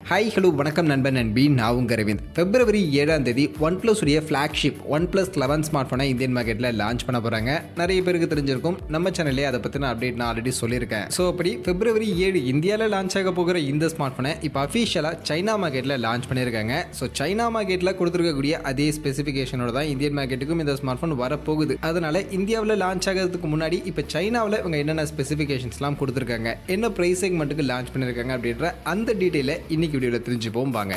Hi hello வணக்கம் நண்பன் நண்பி நான் உங்கள் அரவிந்த். February 7ஆம் தேதி OnePlus உடைய ஃப்ளாக்ஷிப் OnePlus 11 ஸ்மார்ட் ஃபோனை இந்தியன் மார்க்கெட்டில் லான்ச் பண்ண போகிறாங்க. நிறைய பேருக்கு தெரிஞ்சிருக்கும், நம்ம சேனல்லே அதை பற்றின அப்டேட் நான் ஆல்ரெடி சொல்லியிருக்கேன். ஸோ அப்படி February 7 இந்தியாவில் லான்ச் ஆக போகிற இந்த ஸ்மார்ட் ஃபோனை இப்போ அஃபிஷியலாக சைனா மார்க்கெட்டில் லான்ச் பண்ணியிருக்காங்க. ஸோ சைனா மார்க்கெட்டில் கொடுத்துருக்கக்கூடிய அதே ஸ்பெசிஃபிகேஷனோட தான் இந்தியன் மார்க்கெட்டுக்கும் இந்த ஸ்மார்ட் ஃபோன் வரப்போகுது. அதனால இந்தியாவில் லான்ச் ஆகிறதுக்கு முன்னாடி இப்போ சைனாவில் இவங்க என்னென்ன ஸ்பெசிஃபிகேஷன்ஸ்லாம் கொடுத்துருக்காங்க, என்ன ப்ரைஸ் செக்மெண்ட்டுக்கு லான்ச் பண்ணியிருக்காங்க அப்படின்ற அந்த டீட்டெயிலை இன்னைக்கு வீடியோவில் தெரிஞ்சுப்போம் வாங்க.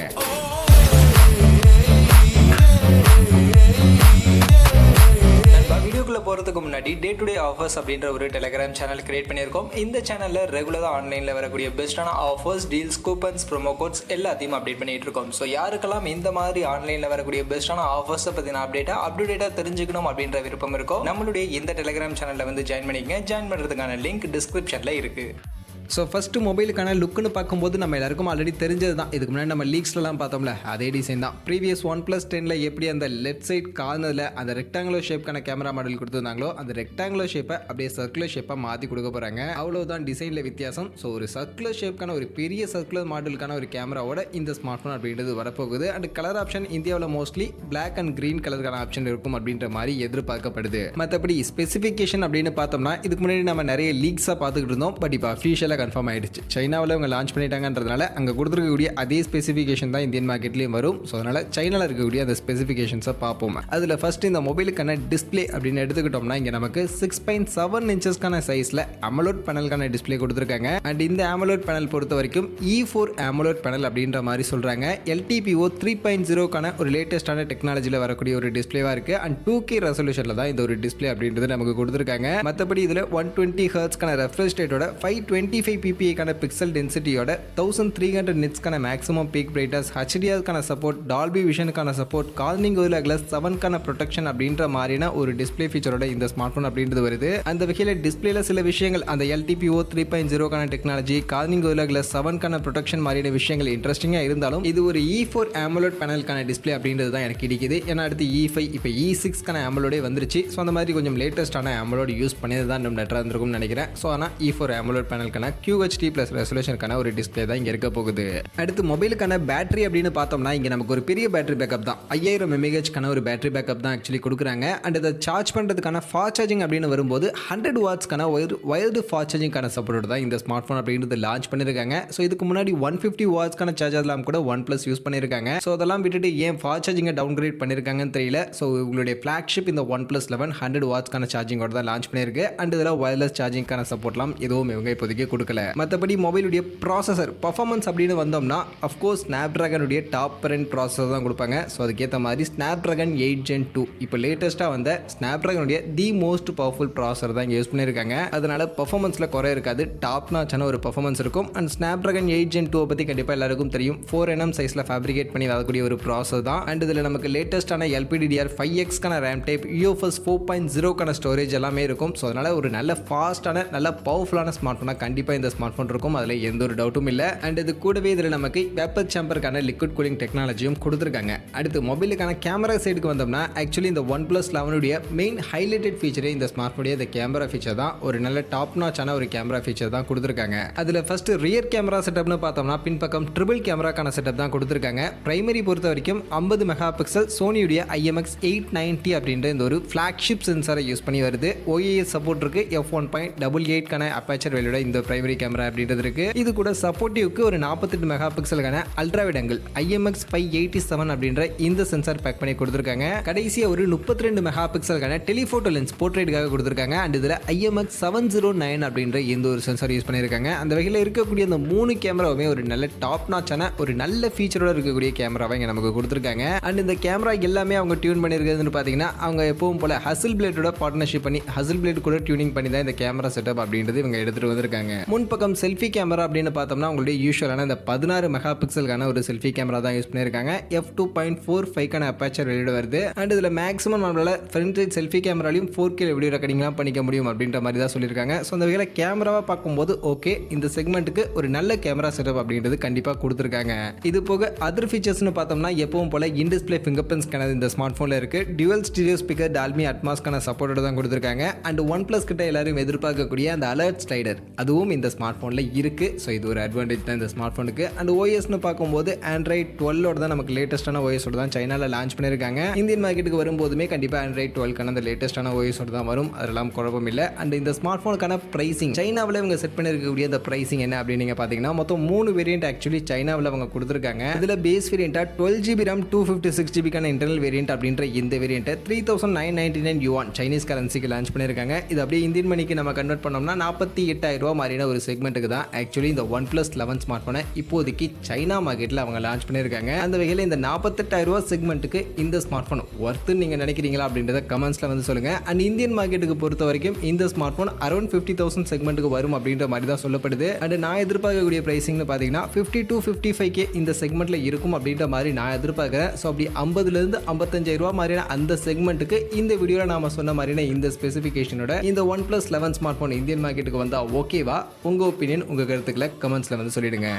வீடியோக்குள்ள போகிறதுக்கு முன்னாடி டே டு டே ஆஃபர்ஸ் அப்படின்ற ஒரு டெலிகிராம் சேனல் கிரியேட் பண்ணியிருக்கோம். இந்த சேனலில் ரெகுலராக ஆன்லைனில் வரக்கூடிய பெஸ்ட்டான offers, deals, coupons, promo quotes எல்லாத்தையும் அப்டேட் பண்ணிட்டு இருக்கோம். ஸோ யாருக்கெல்லாம் இந்த மாதிரி ஆன்லைனில் வரக்கூடிய பெஸ்ட்டான ஆஃபர்ஸை பற்றின அப்டேட்டாக தெரிஞ்சுக்கணும் அப்படின்ற விருப்பம் இருக்கும், நம்மளுடைய இந்த டெலிகிராம் சேனலில் வந்து ஜாயின் பண்ணிக்கங்க. ஜாயின் பண்ணுறதுக்கான லிங்க் டிஸ்கிரிப்ஷனில் இருக்குது. ஸோ ஃபஸ்ட்டு மொபைலுக்கான லுக்குன்னு பார்க்கும்போது நம்ம எல்லாருக்கும் ஆல்ரெடி தெரிஞ்சது தான். இதுக்கு முன்னாடி நம்ம லீக்ஸ்லாம் பார்த்தோம்ல, அதே டிசைன் தான். ப்ரீவியஸ் OnePlus 10 எப்படி அந்த லெஃப்ட் சைட் கார்னரில் அந்த ரெக்டாங்குலர் ஷேப்க்கான கேமரா மாடல் கொடுத்துருந்தாங்களோ, அந்த ரெக்டாங்குலர் ஷேப்பை அப்படியே சர்க்குலர் ஷேப்பாக மாற்றி கொடுக்க போகிறாங்க. அவ்வளோதான் டிசைனில் வித்தியாசம். ஸோ ஒரு சர்க்குலர் ஷேப்க்கான ஒரு பெரிய சர்க்குலர் மாடலுக்கான ஒரு கேமராவோட இந்த ஸ்மார்ட் ஃபோன் அப்படின்றது வரப்போகுது. அண்ட் கலர் ஆப்ஷன் இந்தியாவில் மோஸ்ட்லி பிளாக் அண்ட் க்ரீன் கலருக்கான ஆப்ஷன் இருக்கும் அப்படின்ற மாதிரி எதிர்பார்க்கப்படுது. மற்றபடி ஸ்பெசிஃபிகேஷன் அப்படின்னு பார்த்தோம்னா, இதுக்கு முன்னாடி நம்ம நிறைய லீக்ஸாக பார்த்துக்கிட்டு இருந்தோம். பட் இப்போ அஃபிஷியலாக கன்ஃபார்ம் ஆயிடுச்சு. சைனாவில் அவங்க லான்ச் பண்ணிட்டாங்கன்றதுனால அங்கே கொடுத்துருக்கக்கூடிய அதே ஸ்பெசிஃபிகேஷன் தான் இந்தியன் மார்க்கெட்லேயும் வரும். ஸோ அதனால் சைனாவில் இருக்கக்கூடிய அந்த ஸ்பெசிஃபிகேஷன்ஸை பார்ப்போம். அதில் ஃபர்ஸ்ட் இந்த மொபைலுக்கான டிஸ்பிளே அப்படின்னு எடுத்துக்கிட்டோம்னா, இங்கே நமக்கு 6.7 இன்ச்சஸ்க்கான சைஸில் அமலோட் பேனலுக்கான டிஸ்பிளே கொடுத்துருக்காங்க. அண்ட் இந்த அமலோட் பேனல் பொறுத்த வரைக்கும் E4 அமலோட் பேனல் அப்படின்ற மாதிரி சொல்கிறாங்க. LTPO 3.0க்கான ஒரு லேட்டஸ்டான டெக்னாலஜியில் வரக்கூடிய ஒரு டிஸ்பிளேவாக இருக்குது. அண்ட் 2K ரெசல்யூஷனில் தான் இந்த ஒரு டிஸ்பிளே அப்படின்றது நமக்கு கொடுத்துருக்காங்க. மற்றபடி இதில் 120 ஹெர்ட்ஸ்க்கான ரெஃப்ரெஷ் ரேட்டோட 525 ppi பிக்சல் டென்சிட்டியோட 1300 நிட்ஸ்க்கான maximum peak brightness, HDR support, Dolby விஷனுக்கான சப்போர்ட், கார்னிங் கோரில்லா கிளாஸ் 7க்கான ப்ரொடெக்ஷன் அப்படின்ற மாதிரியான ஒரு டிஸ்பிளே ஃபீச்சரோட இந்த ஸ்மார்ட் ஃபோன் அப்படின்றது வருது. அந்த வகையில் டிஸ்பிளேல சில விஷயங்கள், அந்த LTPO 3.0க்கான டெக்னாலஜி, கார்னிங் கோரில்லா கிளாஸ் 7க்கான ப்ரொடெக்ஷன் மாதிரியான விஷயங்கள் இன்ட்ரெஸ்டிங்காக இருந்தாலும், இது ஒரு E4 AMOLED பேனலுக்கான டிஸ்பிளே அப்படின்றது தான் எனக்கு கிடைக்குது. ஏன்னா அடுத்து E5 இப்போ E6க்கான AMOLED வந்துருச்சு. ஸோ அந்த மாதிரி கொஞ்சம் லேட்டஸ்டான AMOLED யூஸ் பண்ணது தான் நம்ம நெட்டாக இருந்திருக்கும்னு நினைக்கிறேன். ஸோ ஆனால் E4 AMOLED பேனலுக்கான QHD + ரெசல்யூஷனுக்கான ஒரு டிஸ்பிளே தான் இங்கே இருக்க போகுது. அடுத்து மொபைலுக்கான பேட்டரி அப்படின்னு பார்த்தோம்னா, இங்கே நமக்கு ஒரு பெரிய பேட்டரி பேக்கப் தான். 5000 mAh ஒரு பேட்டரி பேக்கப் தான் ஆக்சுவலி கொடுக்குறாங்க. அண்ட் இதை சார்ஜ் பண்ணுறதுக்கான ஃபாஸ்ட் சார்ஜிங் அப்படின்னு வரும்போது 100 வாட்ஸ்க்கான வயர்டு ஃபாஸ்ட் சார்ஜிங்கான சப்போர்ட் தான் இந்த ஸ்மார்ட் ஃபோன் அப்படின்றது லான்ச் பண்ணியிருக்காங்க. ஸோ இதுக்கு முன்னாடி 150 வாட்ஸ்க்கான சார்ஜர்லாம் கூட OnePlus யூஸ் பண்ணியிருக்காங்க. ஸோ அதெல்லாம் விட்டுட்டு ஏன் ஃபாஸ்ட் சார்ஜிங்கை டவுன் கிரேட் பண்ணியிருக்காங்கன்னு தெரியல. ஸோ உங்களுடைய ஃப்ளாக்ஷிப் இந்த OnePlus 11 100 வாட்ஸ்க்கான சார்ஜிங்கோட தான் லான்ச் பண்ணியிருக்கு. அண்ட் இதில் வயர்லெஸ் சார்ஜிங்கான சப்போர்ட்லாம் எதுவும் இவங்க இப்போதைக்கு கொடுக்கல. மற்றபடி மொபைலுடைய ப்ராசஸர் பர்ஃபார்மன்ஸ் அப்படின்னு வந்தோம்னா, of course Snapdragon top rent processor தான் கொடுப்பாங்க. ஸோ அதுக்கேற்ற மாதிரி Snapdragon 8 Gen 2 இப்போ லேட்டஸ்ட்டாக வந்த Snapdragon the most powerful processor தான் இங்கே யூஸ் பண்ணியிருக்காங்க. அதனால பர்ஃபார்மன்ஸில் குறை இருக்காது, டாப் நாச்சான ஒரு பர்ஃபார்மன்ஸ் இருக்கும். அண்ட் Snapdragon 8 Gen 2 பற்றி கண்டிப்பாக எல்லாருக்கும் தெரியும். 4nm சைஸில் ஃபேப்ரிகேட் பண்ணி வரக்கூடிய ஒரு ப்ராசஸர் தான். அண்ட் இதில் நமக்கு லேட்டஸ்ட்டான LPDDR5Xக்கான ரேம் டைப், UFS 4.0க்கான ஸ்டோரேஜ் எல்லாமே இருக்கும். ஸோ அதனால் ஒரு நல்ல ஃபாஸ்ட்டான நல்ல பவர்ஃபுல்லான ஸ்மார்ட் ஃபோனாக கண்டிப்பாக இந்த ஸ்மார்ட் ஃபோன் இருக்கும். அதில் எந்த ஒரு டவுட்டும் இல்லை. அண்ட் இது கூடவே இதில் நமக்கு வேப்பர் சேம்பருக்கான லிக்விட் கூலிங் டெக்னாலஜியும் கொடுத்துருக்காங்க. அடுத்து மொபைலுக்கான கேமரா சைடுக்கு வந்தோம்னா, ஆக்சுவலி இந்த OnePlus 11 மெயின் ஹைலைட்டட் ஃபீச்சரே இந்த ஸ்மார்ட் ஃபோனுடைய இந்த கேமரா ஃபீச்சர் தான். ஒரு நல்ல டாப் நாச்சான ஒரு கேமரா ஃபீச்சர் தான் கொடுத்துருக்காங்க. அதில் ஃபர்ஸ்ட் ரியர் கேமரா செட்டப்னு பார்த்தோம்னா, பின்பக்கம் ட்ரிபிள் கேமராக்கான செட்டப் தான் கொடுத்துருக்காங்க. பிரைமரி பொறுத்த வரைக்கும் 50 மெகா பிக்சல் சோனியுடைய IMX890 அப்படின்ற இந்த ஒரு ஃபிளாக்ஷிப் சென்சாரை யூஸ் பண்ணி வருது. OIS சப்போர்ட் இருக்கு. f1.88க்கான அபேச்சர் வேல்யூட இந்த பிரைமரி கேமரா அப்படின்றது இருக்கு. இது கூட சப்போர்ட்டிவ்க்கு ஒரு 48 மெகா பிக்சலுக்கான அல்ட்ரா வைட் ஆங்கிள் IMX587 அப்படின்ற இந்த சென்சார் பேக் பண்ணி கொடுத்துருக்காங்க. கடைசியாக ஒரு 32 மெகா பிக்சலுக்கான டெலிஃபோட்டோ லென்ஸ் போர்ட்ரேட்டுக்காக கொடுத்துருக்காங்க. அண்ட் இதில் IMX709 அப்படின்ற இந்த ஒரு சென்சார் யூஸ் பண்ணியிருக்காங்க. அந்த வகையில் இருக்கக்கூடிய அந்த 3 கேமராவுமே ஒரு நல்ல டாப் நாச்சான ஒரு நல்ல ஃபீச்சரோட இருக்கக்கூடிய கேமராவை இங்கே நமக்கு கொடுத்துருக்காங்க. அண்ட் இந்த கேமரா எல்லாமே அவங்க டியூன் பண்ணியிருக்கிறதுன்னு பார்த்தீங்கன்னா, அவங்க எப்பவும் போல ஹசில் பிளேட்டோட பார்ட்னர்ஷிப் பண்ணி ஹசில் பிளேட் கூட டியூனிங் பண்ணி தான் இந்த கேமரா செட்டப் அப்படின்றது இவங்க எடுத்துகிட்டு வந்திருக்காங்க. முன்பக்கம் செல்ஃபி கேமரா அப்படின்னு பார்த்தோம்னா, உங்களுடைய யூஷுவலான இந்த 16 மெகா பிக்சலுக்கான ஒரு செல்ஃபி கேமரா தான் யூஸ் பண்ணியிருக்காங்க. f2.45க்கான அபேச்சர் வெளியிட வருது. அண்ட் இதில் மேக்ஸிமம் நம்மளால ஃப்ரண்ட் சைட் செல்ஃபி கேமராலையும் 4K வீடியோ ரெக்கார்டிங்லாம் பண்ணிக்க முடியும் அப்படின்ற மாதிரி தான் சொல்லியிருக்காங்க. ஸோ அந்த வகையில் கேமராவை பார்க்கும்போது ஓகே, இந்த செக்மெண்ட்டுக்கு ஒரு நல்ல கேமரா செட்டப் அப்படின்றது கண்டிப்பாக கொடுத்துருக்காங்க. இது போக அதர் ஃபீச்சர்ஸ்னு பார்த்தோம்னா, எப்பவும் போல in display finger print scanner இந்த ஸ்மார்ட் ஃபோனில் இருக்குது. டியூவல் ஸ்டீரியோ ஸ்பீக்கர் டால்பி அட்மாஸ்க்கான சப்போர்ட்டோட தான் கொடுத்துருக்காங்க. அண்ட் OnePlus கிட்ட எல்லாரும் எதிர்பார்க்கக்கூடிய அந்த அலர்ட் ஸ்லைடர் அதுவும் இந்த ஸ்மார்ட் ஃபோனில் இருக்குது. ஸோ இது ஒரு அட்வான்டேஜ் தான் இந்த ஸ்மார்ட் ஃபோனுக்கு. அண்ட் ஓஎஸ்னு பார்க்கும்போது ஆண்ட்ராய்ட் 12ஓட தான் நமக்கு லேட்டஸ்ட்டான ஓஎஸோட தான் சைனாவில் லான்ச் பண்ணியிருக்காங்க. இந்தியன் மார்க்கெட்டுக்கு வரும்போதுமே கண்டிப்பாக ஆண்ட்ராய்ட் 12க்கான அந்த லேட்டஸ்ட்டான ஓஎஸோட தான் வரும். அதெல்லாம் குழப்பம் இல்லை. அண்ட் இந்த ஸ்மார்ட் ஃபோனுக்கான ப்ரைசிங் சைனாவில் இவங்க செட் பண்ணியிருக்கக்கூடிய அந்த ப்ரைசிங் என்ன அப்படின்னு நீங்கள் பார்த்தீங்கன்னா மொத்தம் 3 வேரியன்ட் ஆக்சுவலி சைனாவில் அவங்க கொடுத்துருக்காங்க. இதில் பேஸ் வேரியண்ட்டாக 12GB RAM 256GBக்கான இன்டர்னல் வேரியன்ட் அப்படின்ற இந்த வேரியண்ட்டை 3999 யுவான் சைனீஸ் கரன்சிக்கு லான்ச் பண்ணியிருக்காங்க. இது அப்படியே இந்தியன் மணிக்கு நம்ம கன்வெர்ட் பண்ணோம்னா 48,000 ரூபா மாதிரியான ஒரு செக்மெண்ட்டுக்கு தான் ஆக்சுவலி இந்த OnePlus 11 ஸ்மார்ட் ஃபோனை இப்போதைக்கு சைனா மார்க்கெட்டில் அவங்க லான்ச் பண்ணியிருக்காங்க. அந்த வகையில் இந்த 48,000 ரூபா செக்மெண்ட்டுக்கு இந்த ஸ்மார்ட் ஃபோன் ஒர்த்துன்னு நீங்கள் நினைக்கிறீங்களா அப்படின்றத கமெண்ட்ஸில் வந்து சொல்லுங்கள். அண்ட் இந்தியன் மார்க்கெட்டுக்கு பொறுத்த வரைக்கும் இந்த ஸ்மார்ட் ஃபோன் அரௌண்ட் 50,000 செக்மெண்ட்டுக்கு வரும் அப்படின்ற மாதிரி தான் சொல்லப்படுது. அண்ட் நான் எதிர்பார்க்கக்கூடிய ப்ரைசிங்னு பார்த்தீங்கன்னா 50 to 55K இந்த செக்மெண்ட்டில் இருக்கும் அப்படின்ற மாதிரி நான் எதிர்பார்க்குறேன். ஸோ அப்படி 50,000 55,000 ரூபா மாதிரியான அந்த செக்மெண்ட்டுக்கு இந்த வீடியோவில் நாம சொன்ன மாதிரியான இந்த ஸ்பெசிஃபிகேஷனோட இந்த OnePlus 11 ஸ்மார்ட் ஃபோன் இந்தியன் மார்க்கெட்டுக்கு வந்தால் ஓகேவா? உங்கள் ஒப்பீனியன், உங்கள் கருத்துக்களை கமெண்ட்ஸில் வந்து சொல்லிடுங்க.